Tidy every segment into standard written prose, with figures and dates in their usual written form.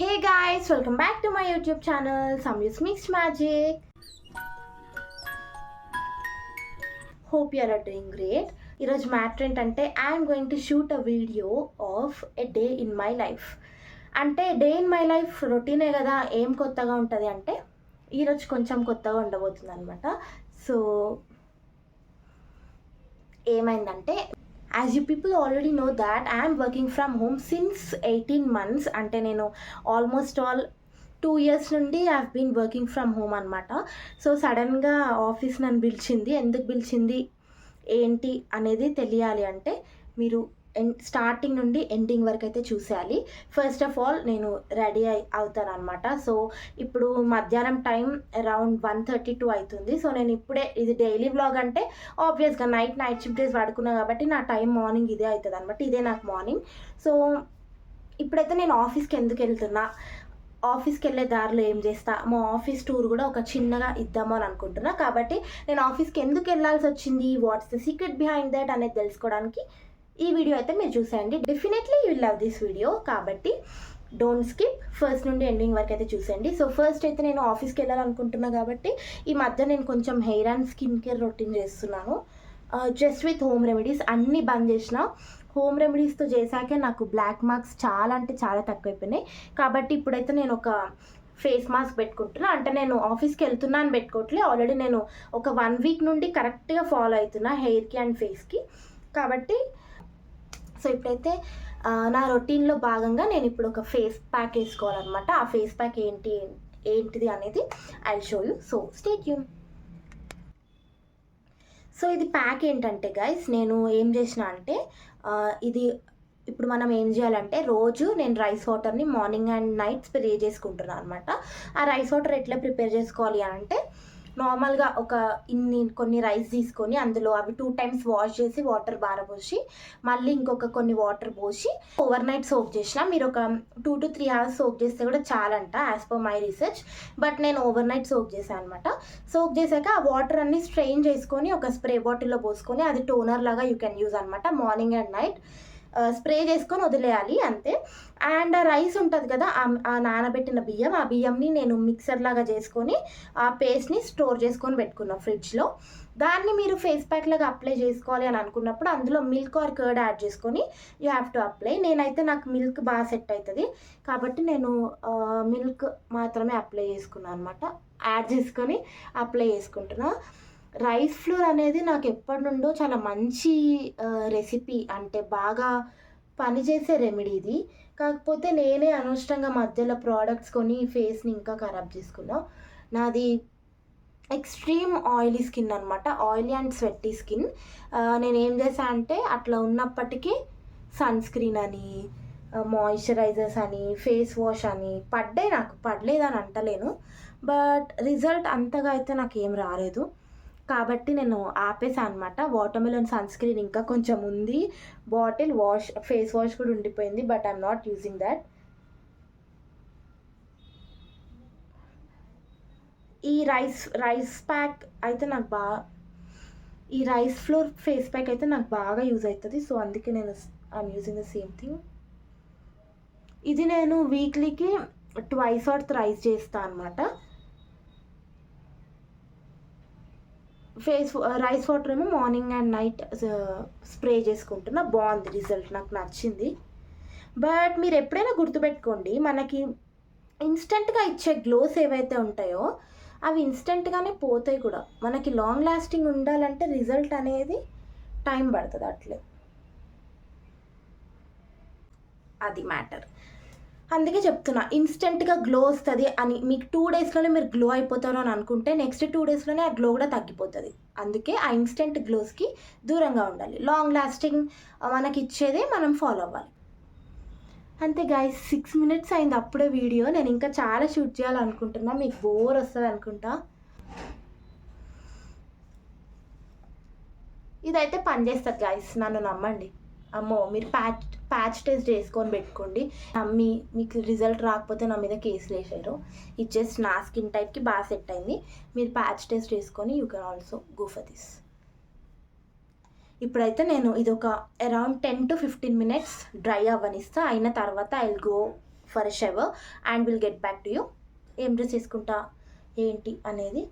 Hey guys, welcome back to my YouTube channel, Samyus Mixed Magic. Hope you are doing great. ఈరోజు matter ఏంటంటే I'm going to shoot a video of a day in my life. అంటే day in my life రొటీనే కదా, ఏం కొత్తగా ఉంటుంది అంటే ఈరోజు కొంచెం కొత్తగా ఉండబోతుంది అనమాట. సో ఏమైందంటే, as you people already know that I'm working from home since 18 months. అంటే నేను ఆల్మోస్ట్ ఆల్ 2 years నుండి I have been working from home అనమాట. సో సడన్గా ఆఫీస్ నన్ను పిలిచింది. ఎందుకు పిలిచింది ఏంటి అనేది తెలియాలి అంటే మీరు స్టార్టింగ్ నుండి ఎండింగ్ వరకు అయితే చూసేయాలి. ఫస్ట్ ఆఫ్ ఆల్ నేను రెడీ అవుతాను అనమాట. సో ఇప్పుడు మధ్యాహ్నం టైం అరౌండ్ 1:32 అవుతుంది. సో నేను ఇప్పుడే, ఇది డైలీ వ్లాగ్ అంటే ఆబ్వియస్గా నైట్ షిఫ్ట్ డేస్ పడుకున్నా కాబట్టి నా టైం మార్నింగ్ ఇదే అవుతుంది అనమాట. ఇదే నాకు మార్నింగ్. సో ఇప్పుడైతే నేను ఆఫీస్కి ఎందుకు వెళ్తున్నా, ఆఫీస్కి వెళ్ళే దారిలో ఏం చేస్తా, మా ఆఫీస్ టూర్ కూడా ఒక చిన్నగా ఇద్దాము అని అనుకుంటున్నా. కాబట్టి నేను ఆఫీస్కి ఎందుకు వెళ్ళాల్సి వచ్చింది, what's the secret behind that అనేది తెలుసుకోవడానికి ఈ వీడియో అయితే మీరు చూసేయండి. Definitely you will love this video. కాబట్టి డోంట్ స్కిప్, ఫస్ట్ నుండి ఎండింగ్ వరకు అయితే చూసేయండి. సో ఫస్ట్ అయితే నేను ఆఫీస్కి వెళ్ళాలనుకుంటున్నా కాబట్టి ఈ మధ్య నేను కొంచెం hair and skin care routine చేస్తున్నాను. జస్ట్ విత్ హోమ్ రెమెడీస్ అన్నీ బంద్ చేసిన. హోమ్ రెమెడీస్తో చేశాకే నాకు బ్లాక్ మార్క్స్ చాలా అంటే చాలా తక్కువైపోయినాయి. కాబట్టి ఇప్పుడైతే నేను ఒక ఫేస్ మాస్క్ పెట్టుకుంటున్నా. అంటే నేను ఆఫీస్కి వెళ్తున్నా అని పెట్టుకోవట్లే, ఆల్రెడీ నేను ఒక 1 week నుండి కరెక్ట్గా ఫాలో అవుతున్నా హెయిర్కి అండ్ ఫేస్కి. కాబట్టి సో ఇప్పుడైతే నా రొటీన్లో భాగంగా నేను ఇప్పుడు ఒక ఫేస్ ప్యాక్ వేసుకోవాలన్నమాట. ఆ ఫేస్ ప్యాక్ ఏంటిది అనేది I will show you. So stay tune. So ఇది ప్యాక్ ఏంటంటే గైస్, నేను ఏం చేసిన అంటే ఇది ఇప్పుడు మనం ఏం చేయాలంటే, రోజు నేను రైస్ వాటర్ని మార్నింగ్ అండ్ నైట్ స్ప్రే చేసుకుంటున్నాను అనమాట. ఆ రైస్ వాటర్ ఎట్లా ప్రిపేర్ చేసుకోవాలి అంటే, నార్మల్గా కొన్ని రైస్ తీసుకొని అందులో అవి 2 times వాష్ చేసి వాటర్ బారబోసి మళ్ళీ ఇంకొక కొన్ని వాటర్ పోసి ఓవర్ నైట్ సోక్ చేసిన. మీరు ఒక 2 to 3 hours సోక్ చేస్తే కూడా చాలంట as per my research. But నేను ఓవర్ నైట్ సోక్ చేశాను అనమాట. సోక్ చేశాక ఆ వాటర్ అన్ని స్ట్రెయిన్ చేసుకొని ఒక స్ప్రే బాటిల్లో పోసుకొని అది టోనర్ లాగా యూ కెన్ యూజ్ అనమాట. మార్నింగ్ అండ్ నైట్ స్ప్రే చేసుకొని వదిలేయాలి అంతే. అండ్ రైస్ ఉంటుంది కదా, ఆ నానబెట్టిన బియ్యం, ఆ బియ్యంని నేను మిక్సర్ లాగా చేసుకొని ఆ పేస్ట్ని స్టోర్ చేసుకొని పెట్టుకున్నాను ఫ్రిడ్జ్లో. దాన్ని మీరు ఫేస్ ప్యాక్ లాగా అప్లై చేసుకోవాలి అని అనుకున్నప్పుడు అందులో మిల్క్ ఆర్ కర్డ్ యాడ్ చేసుకొని యూ హ్యావ్ టు అప్లై. నాకు మిల్క్ బాగా సెట్ అవుతుంది కాబట్టి నేను మిల్క్ మాత్రమే అప్లై చేసుకున్నాను అనమాట. యాడ్ చేసుకొని అప్లై చేసుకుంటున్నా. రైస్ ఫ్లోర్ అనేది నాకు ఎప్పటి నుండో చాలా మంచి రెసిపీ, అంటే బాగా పనిచేసే రెమెడీ ఇది. కాకపోతే నేనే అనవసరంగా మధ్యలో ప్రోడక్ట్స్ కొని ఫేస్ని ఇంకా ఖరాబ్ చేసుకున్నా. నాది ఎక్స్ట్రీమ్ ఆయిలీ స్కిన్ అనమాట, ఆయిలీ అండ్ స్వెట్టీ స్కిన్. నేను ఏం చేశా అంటే, అట్లా ఉన్నప్పటికీ సన్ స్క్రీన్ అని, మాయిశ్చరైజర్స్ అని, ఫేస్ వాష్ అని నాకు పడలేదని అంటలేను. బట్ రిజల్ట్ అంతగా అయితే నాకు ఏం రాలేదు. కాబట్టి నేను ఆపేసాను అనమాట. వాటర్మెలన్ సన్ స్క్రీన్ ఇంకా కొంచెం ఉంది, బాటిల్ ఫేస్ వాష్ కూడా ఉండిపోయింది. But I'm not using that. ఈ రైస్ ప్యాక్ అయితే నాకు ఈ రైస్ ఫ్లోర్ ఫేస్ ప్యాక్ అయితే నాకు బాగా యూజ్ అవుతుంది. సో అందుకే నేను I'm using the same thing. ఇది నేను వీక్లీకి 2 or 3 చేస్తాను అనమాట. రైస్ వాటర్ ఏమో మార్నింగ్ అండ్ నైట్ స్ప్రే చేసుకుంటున్నా. బాగుంది రిజల్ట్, నాకు నచ్చింది. బట్ మీరు ఎప్పుడైనా గుర్తుపెట్టుకోండి, మనకి ఇన్స్టెంట్గా ఇచ్చే గ్లోస్ ఏవైతే ఉంటాయో అవి ఇన్స్టెంట్గానే పోతాయి కూడా. మనకి లాంగ్ లాస్టింగ్ ఉండాలంటే రిజల్ట్ అనేది టైం పడుతుంది, అట్లే అది మ్యాటర్. అందుకే చెప్తున్నా, ఇన్స్టెంట్గా గ్లో వస్తుంది అని మీకు 2 daysలోనే మీరు గ్లో అయిపోతారు అని అనుకుంటే నెక్స్ట్ 2 daysలోనే ఆ గ్లో కూడా తగ్గిపోతుంది. అందుకే ఆ ఇన్స్టెంట్ గ్లోస్కి దూరంగా ఉండాలి. లాంగ్ లాస్టింగ్ మనకి ఇచ్చేదే మనం ఫాలో అవ్వాలి అంతే గైస్. 6 minutes అయింది అప్పుడే వీడియో. నేను ఇంకా చాలా షూట్ చేయాలనుకుంటున్నా, మీకు బోర్ వస్తుంది అనుకుంటా. ఇదైతే పనిచేస్తుంది గైస్, నన్ను నమ్మండి. అమ్మో, మీరు ప్యాచ్ టెస్ట్ చేసుకొని పెట్టుకోండి. మీకు రిజల్ట్ రాకపోతే నా మీద కేసులు వేసారు. ఇది జస్ట్ నా స్కిన్ టైప్కి బాగా సెట్ అయింది. మీరు ప్యాచ్ టెస్ట్ చేసుకొని you can also go for this. ఇప్పుడైతే నేను ఇది ఒక అరౌండ్ 10 to 15 minutes డ్రై అవ్వనిస్తా. అయిన తర్వాత I will go for a shower and will get back to you. ఏం డ్రెస్ వేసుకుంటా ఏంటి అనేది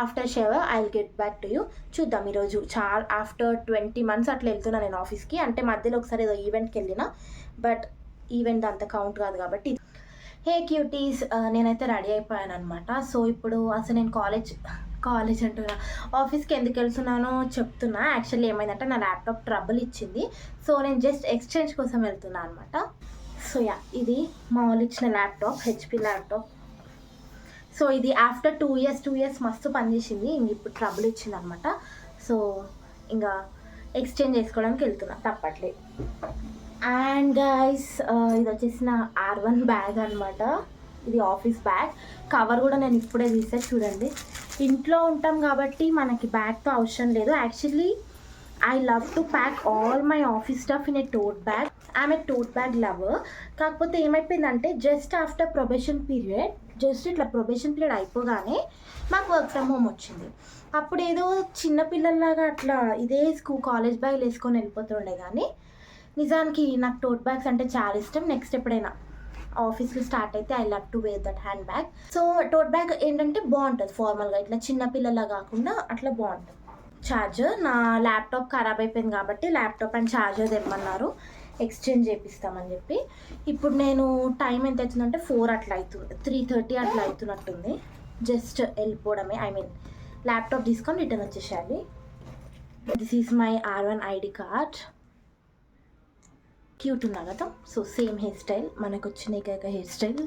after shower I will get back to you. చూద్దాం ఈరోజు చాలా ఆఫ్టర్ 20 months అట్లా వెళ్తున్నా నేను ఆఫీస్కి. అంటే మధ్యలో ఒకసారి ఏదో ఈవెంట్కి వెళ్ళిన, బట్ ఈవెంట్ అంత కౌంట్ కాదు కాబట్టి. హే క్యూటీస్, నేనైతే రెడీ అయిపోయాను అనమాట. సో ఇప్పుడు అసలు నేను కాలేజ్ అంటున్నా, ఆఫీస్కి ఎందుకు వెళ్తున్నానో చెప్తున్నా. యాక్చువల్లీ ఏమైందంటే నా ల్యాప్టాప్ ట్రబుల్ ఇచ్చింది. సో నేను జస్ట్ ఎక్స్చేంజ్ కోసం వెళ్తున్నా అనమాట. సో యా, ఇది మా వాళ్ళు ఇచ్చిన ల్యాప్టాప్, హెచ్పి ల్యాప్టాప్. సో ఇది ఆఫ్టర్ 2 years మస్తు పనిచేసింది. ఇంక ఇప్పుడు ట్రబుల్ ఇచ్చింది అనమాట. సో ఇంకా ఎక్స్చేంజ్ చేసుకోవడానికి వెళ్తున్నా, తప్పట్లేదు. అండ్ గైస్, ఇది వచ్చేసి నా R1 బ్యాగ్ అనమాట. ఇది ఆఫీస్ బ్యాగ్. కవర్ కూడా నేను ఇప్పుడే తీసే, చూడండి. ఇంట్లో ఉంటాం కాబట్టి మనకి బ్యాగ్తో అవసరం లేదు. Actually I love to pack all my office stuff in a tote bag. I'm a tote bag lover. కాకపోతే ఏమైపోయిందంటే జస్ట్ ఆఫ్టర్ ప్రొబేషన్ పీరియడ్, ఇట్లా ప్రొబేషన్ పీరియడ్ అయిపోగానే మాకు వర్క్ ఫ్రమ్ హోమ్ వచ్చింది. అప్పుడు ఏదో చిన్నపిల్లల్లాగా అట్లా ఇదే కాలేజ్ బ్యాగ్లు వేసుకొని వెళ్ళిపోతుండే. కానీ నిజానికి నాకు టోట్ బ్యాగ్స్ అంటే చాలా ఇష్టం. నెక్స్ట్ ఎప్పుడైనా ఆఫీస్లో స్టార్ట్ అయితే I love to wear that handbag. So tote bag ఏంటంటే బాగుంటుంది ఫార్మల్గా, ఇట్లా చిన్నపిల్లలా కాకుండా అట్లా బాగుంటుంది. ఛార్జర్, నా ల్యాప్టాప్ ఖరాబ్ అయిపోయింది కాబట్టి ల్యాప్టాప్ అండ్ ఛార్జర్ తెమ్మన్నారు, ఎక్స్చేంజ్ చేపిస్తామని చెప్పి. ఇప్పుడు నేను టైం ఎంత అవుతుందంటే 4 అట్లా అవుతుంది, 3:30 అట్లా అవుతున్నట్టుంది. జస్ట్ వెళ్ళిపోవడమే, ఐ మీన్ ల్యాప్టాప్ తీసుకొని రిటర్న్ వచ్చేసేయాలి. This is my R1 ID card. Cute ఉన్నా కదా. సో సేమ్ హెయిర్ స్టైల్, మనకు వచ్చిన ఏకైక హెయిర్ స్టైల్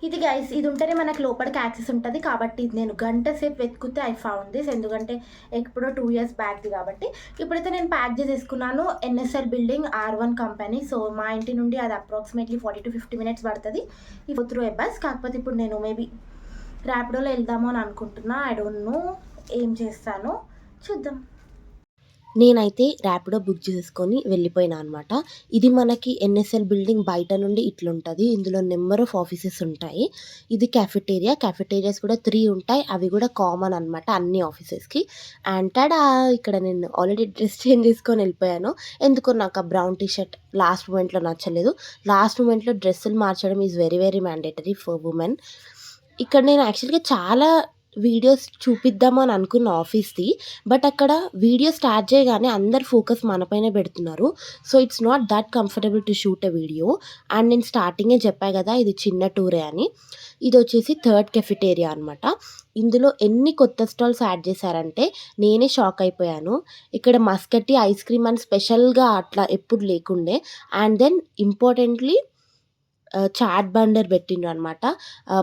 ఇది గైస్. ఇది ఉంటేనే మనకు లోపలికి యాక్సెస్ ఉంటుంది కాబట్టి ఇది నేను గంట సేపు వెతుకుతే ఐ ఫౌండ్ దిస్. ఎందుకంటే ఎప్పుడో 2 years బ్యాక్ది కాబట్టి. ఇప్పుడైతే నేను ప్యాక్ చేసేసుకున్నాను. NSL building, R1 company. So మా ఇంటి నుండి అది అప్రాక్సిమేట్లీ 40 to 50 minutes పడుతుంది ఈ త్రూ ఏ బస్. కాకపోతే ఇప్పుడు నేను మేబీ ర్యాపిడోలో వెళ్దాము అని అనుకుంటున్నా. ఐ డోంట్ నో ఏం చేస్తానో, చూద్దాం. నేనైతే ర్యాపిడో బుక్ చేసుకొని వెళ్ళిపోయినా అనమాట. ఇది మనకి NSL బిల్డింగ్ బయట నుండి ఇట్లుంటుంది. ఇందులో నెంబర్ ఆఫ్ ఆఫీసెస్ ఉంటాయి. ఇది క్యాఫెటేరియాస్ కూడా 3 ఉంటాయి. అవి కూడా కామన్ అనమాట అన్ని ఆఫీసెస్కి. అండ్ టాడా, ఇక్కడ నేను ఆల్రెడీ డ్రెస్ చేంజ్ చేసుకొని వెళ్ళిపోయాను. ఎందుకో నాకు ఆ బ్రౌన్ టీషర్ట్ లాస్ట్ మూమెంట్లో నచ్చలేదు. లాస్ట్ మూమెంట్లో డ్రెస్సులు మార్చడం is very very mandatory for women. ఇక్కడ నేను యాక్చువల్గా చాలా వీడియోస్ చూపిద్దాము అని అనుకున్న ఆఫీస్ది, బట్ అక్కడ వీడియో స్టార్ట్ చేయగానే అందరు ఫోకస్ మనపైనే పెడుతున్నారు. So it's not that comfortable to shoot a video. And నేను స్టార్టింగే చెప్పా కదా ఇది చిన్న టూరే అని. ఇది వచ్చేసి 3rd కెఫెటేరియా అనమాట. ఇందులో ఎన్ని కొత్త స్టాల్స్ యాడ్ చేశారంటే నేనే షాక్ అయిపోయాను. ఇక్కడ మస్కట్టి ఐస్ క్రీమ్ అని స్పెషల్గా అట్లా ఎప్పుడు లేకుండే. అండ్ దెన్ ఇంపార్టెంట్లీ చాట్ బండర్ పెట్టిండ్రు అనమాట,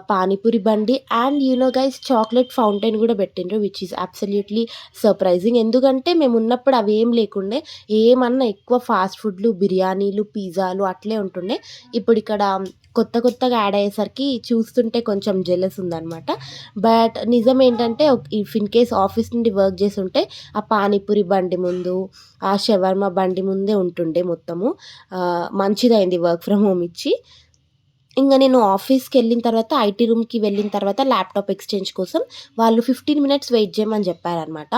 పానీపూరి బండి. And you know guys, chocolate fountain కూడా పెట్టిండ్రు, విచ్ ఈజ్ అబ్సల్యూట్లీ సర్ప్రైజింగ్. ఎందుకంటే మేము ఉన్నప్పుడు అవి ఏం లేకుండే. ఏమన్నా ఎక్కువ ఫాస్ట్ ఫుడ్లు, బిర్యానీలు, పిజ్జాలు అట్లే ఉంటుండే. ఇప్పుడు ఇక్కడ కొత్తగా యాడ్ అయ్యేసరికి చూస్తుంటే కొంచెం జెలస్ ఉందన్నమాట. బట్ నిజం ఏంటంటే ఇఫ్ ఇన్ కేస్ ఆఫీస్ నుండి వర్క్ చేసి ఉంటే ఆ పానీపూరి బండి ముందు, ఆ షవర్మా బండి ముందే ఉంటుండే మొత్తము. మంచిదైంది వర్క్ ఫ్రమ్ హోమ్ ఇచ్చి. ఇంకా నేను ఆఫీస్కి వెళ్ళిన తర్వాత, ఐటీ రూమ్కి వెళ్ళిన తర్వాత ల్యాప్టాప్ ఎక్స్చేంజ్ కోసం వాళ్ళు 15 minutes వెయిట్ చేయమని చెప్పారనమాట.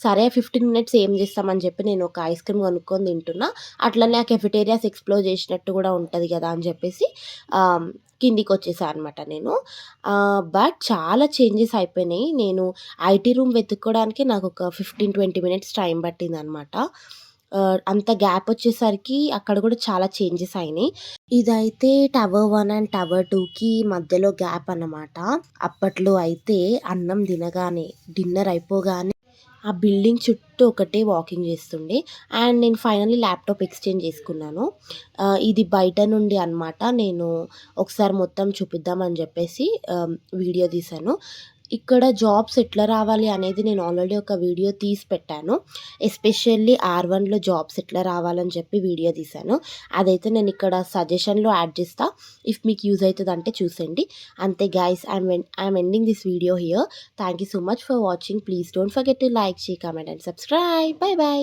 సరే 15 minutes ఏం చేస్తామని చెప్పి నేను ఒక ఐస్ క్రీమ్ కొనుక్కొని తింటున్నా. అట్లనే ఆ కెఫెటేరియాస్ ఎక్స్ప్లోర్ చేసినట్టు కూడా ఉంటుంది కదా అని చెప్పేసి కిందికి వచ్చేసాను అనమాట నేను. బట్ చాలా చేంజెస్ అయిపోయినాయి. నేను ఐటీ రూమ్ వెతుక్కోవడానికి నాకు ఒక 15-20 minutes టైం పట్టింది అనమాట. అంత గ్యాప్ వచ్చేసరికి అక్కడ కూడా చాలా చేంజెస్ అయినాయి. ఇదైతే టవర్ 1 అండ్ టవర్ 2కి మధ్యలో గ్యాప్ అన్నమాట. అప్పట్లో అయితే అన్నం తినగానే, డిన్నర్ అయిపోగానే ఆ బిల్డింగ్ చుట్టూ ఒకటే వాకింగ్ చేస్తుండే. అండ్ నేను ఫైనల్లీ ల్యాప్టాప్ ఎక్స్చేంజ్ చేసుకున్నాను. ఇది బయట నుండి అనమాట. నేను ఒకసారి మొత్తం చూపిద్దామని చెప్పేసి వీడియో తీశాను. ఇక్కడ జాబ్స్ ఎట్లా రావాలి అనేది నేను ఆల్రెడీ ఒక వీడియో తీసి పెట్టాను. ఎస్పెషల్లీ R1లో జాబ్స్ ఎట్లా రావాలని చెప్పి వీడియో తీశాను. అదైతే నేను ఇక్కడ సజెషన్లో యాడ్ చేస్తా. ఇఫ్ మీకు యూజ్ అవుతుంది అంటే చూసండి. అంతే guys, I'm ending this video here. Thank you so much for watching. Please don't forget to like, share, comment and subscribe. By by.